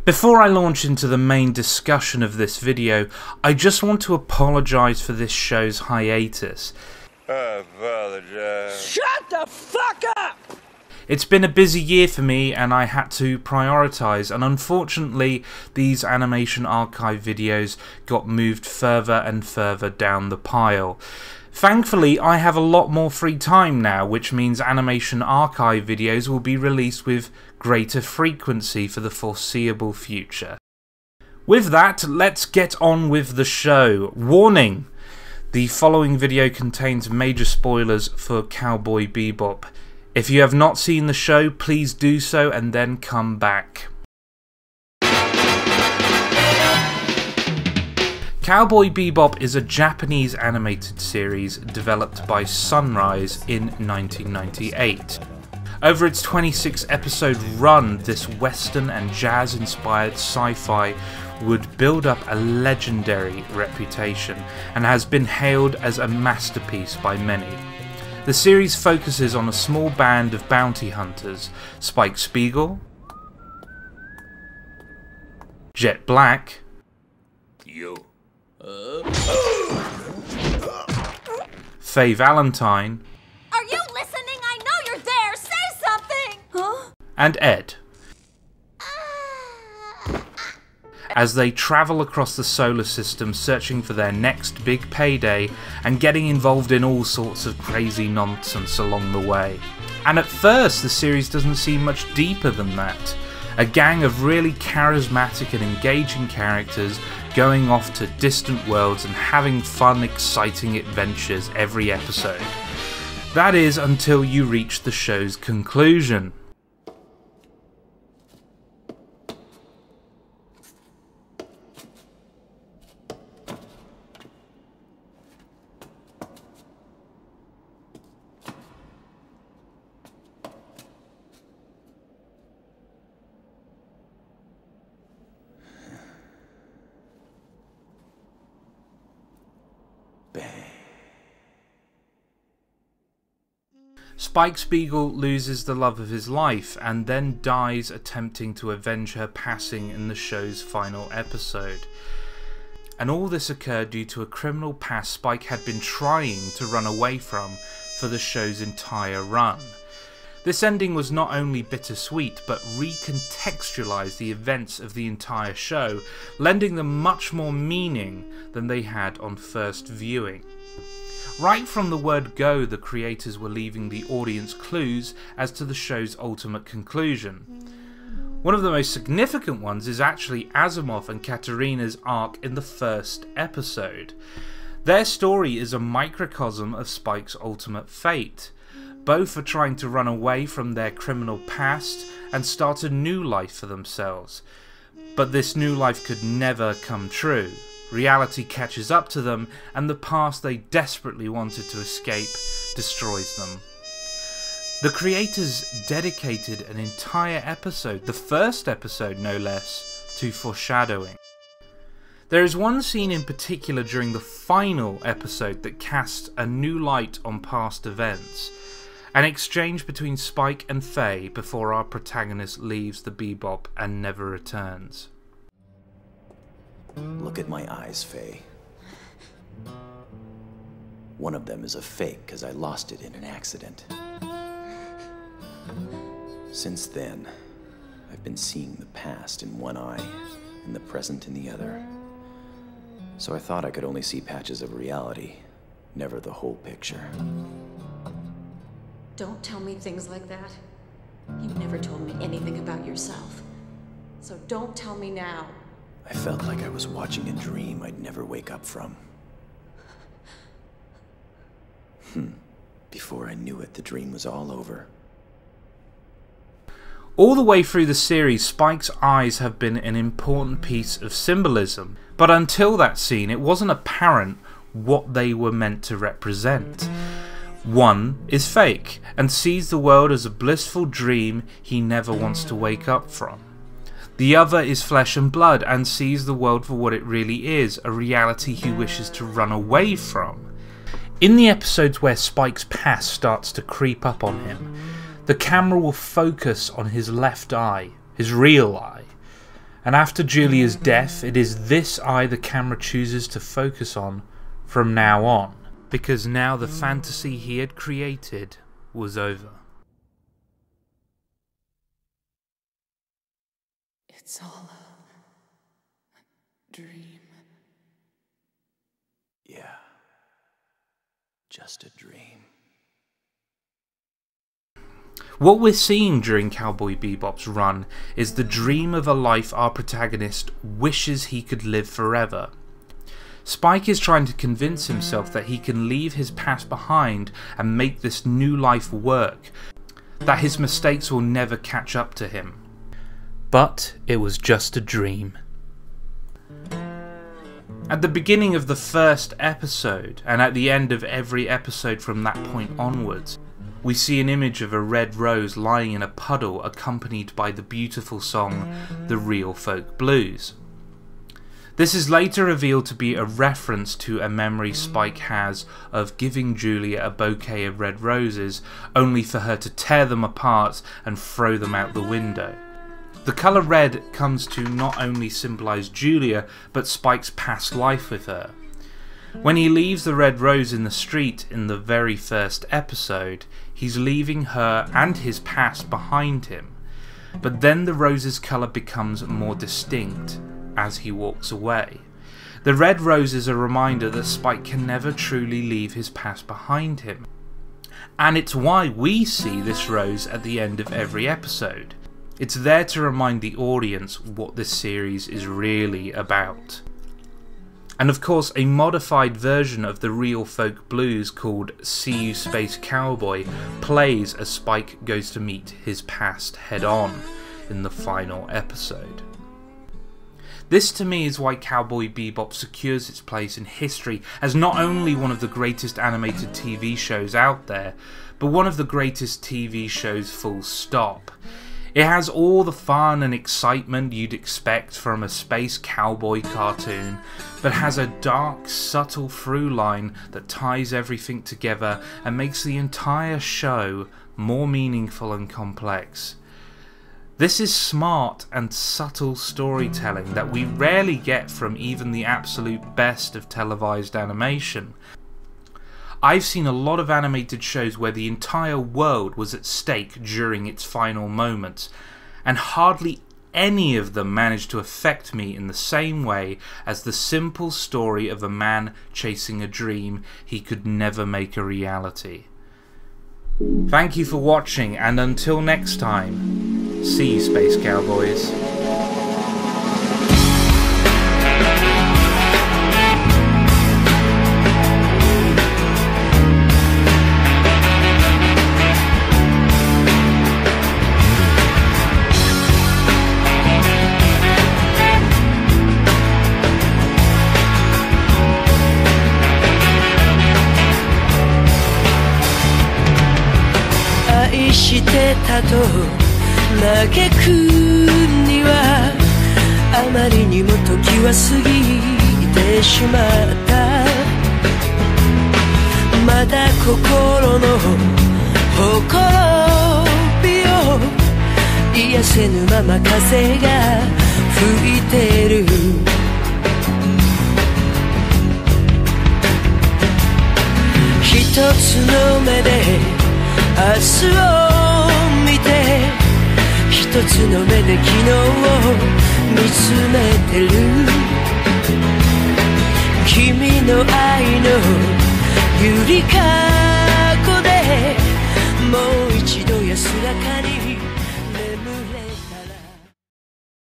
Before I launch into the main discussion of this video, I just want to apologise for this show's hiatus. I apologize. Shut the fuck up! It's been a busy year for me and I had to prioritise, and unfortunately these animation archive videos got moved further and further down the pile. Thankfully I have a lot more free time now, which means animation archive videos will be released with greater frequency for the foreseeable future. With that, let's get on with the show. Warning! The following video contains major spoilers for Cowboy Bebop. If you have not seen the show, please do so and then come back. Cowboy Bebop is a Japanese animated series developed by Sunrise in 1998. Over its 26-episode run, this western and jazz-inspired sci-fi would build up a legendary reputation and has been hailed as a masterpiece by many. The series focuses on a small band of bounty hunters: Spike Spiegel, Jet Black, Faye Valentine, Are you listening? I know you're there! Say something! Huh? and Ed, as they travel across the solar system searching for their next big payday and getting involved in all sorts of crazy nonsense along the way. And at first the series doesn't seem much deeper than that. A gang of really charismatic and engaging characters going off to distant worlds and having fun, exciting adventures every episode. That is until you reach the show's conclusion. Spike Spiegel loses the love of his life and then dies attempting to avenge her passing in the show's final episode. And all this occurred due to a criminal past Spike had been trying to run away from for the show's entire run. This ending was not only bittersweet, but recontextualised the events of the entire show, lending them much more meaning than they had on first viewing. Right from the word go, the creators were leaving the audience clues as to the show's ultimate conclusion. One of the most significant ones is actually Asimov and Katerina's arc in the first episode. Their story is a microcosm of Spike's ultimate fate. Both are trying to run away from their criminal past and start a new life for themselves. But this new life could never come true. Reality catches up to them, and the past they desperately wanted to escape destroys them. The creators dedicated an entire episode, the first episode no less, to foreshadowing. There is one scene in particular during the final episode that casts a new light on past events. An exchange between Spike and Faye before our protagonist leaves the Bebop and never returns. Look at my eyes, Faye. One of them is a fake because I lost it in an accident. Since then, I've been seeing the past in one eye and the present in the other. So I thought I could only see patches of reality, never the whole picture. Don't tell me things like that. You never told me anything about yourself. So don't tell me now. I felt like I was watching a dream I'd never wake up from. Before I knew it, the dream was all over. All the way through the series, Spike's eyes have been an important piece of symbolism, but until that scene it wasn't apparent what they were meant to represent. One is fake and sees the world as a blissful dream he never wants to wake up from. The other is flesh and blood and sees the world for what it really is, a reality he wishes to run away from. In the episodes where Spike's past starts to creep up on him, the camera will focus on his left eye, his real eye, And after Julia's death, it is this eye the camera chooses to focus on from now on, because now the fantasy he had created was over. It's all a dream. Yeah. Just a dream. What we're seeing during Cowboy Bebop's run is the dream of a life our protagonist wishes he could live forever. Spike is trying to convince himself that he can leave his past behind and make this new life work, that his mistakes will never catch up to him. But it was just a dream. At the beginning of the first episode, and at the end of every episode from that point onwards, we see an image of a red rose lying in a puddle accompanied by the beautiful song The Real Folk Blues. This is later revealed to be a reference to a memory Spike has of giving Julia a bouquet of red roses only for her to tear them apart and throw them out the window. The colour red comes to not only symbolise Julia but Spike's past life with her. When he leaves the red rose in the street in the very first episode, he's leaving her and his past behind him, but then the rose's colour becomes more distinct as he walks away. The red rose is a reminder that Spike can never truly leave his past behind him, and it's why we see this rose at the end of every episode. It's there to remind the audience what this series is really about. And of course, a modified version of the Real Folk Blues called See You Space Cowboy plays as Spike goes to meet his past head on in the final episode. This to me is why Cowboy Bebop secures its place in history as not only one of the greatest animated TV shows out there, but one of the greatest TV shows full stop. It has all the fun and excitement you'd expect from a space cowboy cartoon, but has a dark, subtle through line that ties everything together and makes the entire show more meaningful and complex. This is smart and subtle storytelling that we rarely get from even the absolute best of televised animation. I've seen a lot of animated shows where the entire world was at stake during its final moments, and hardly any of them managed to affect me in the same way as the simple story of a man chasing a dream he could never make a reality. Thank you for watching, and until next time, see you, Space Cowboys. してたと嘆くにはあまりにも時は過ぎてしまったまだ心のほころびを癒せぬまま風が吹いてる一つの目で明日を見て一つの目で昨日を見つめてる君の愛のゆりか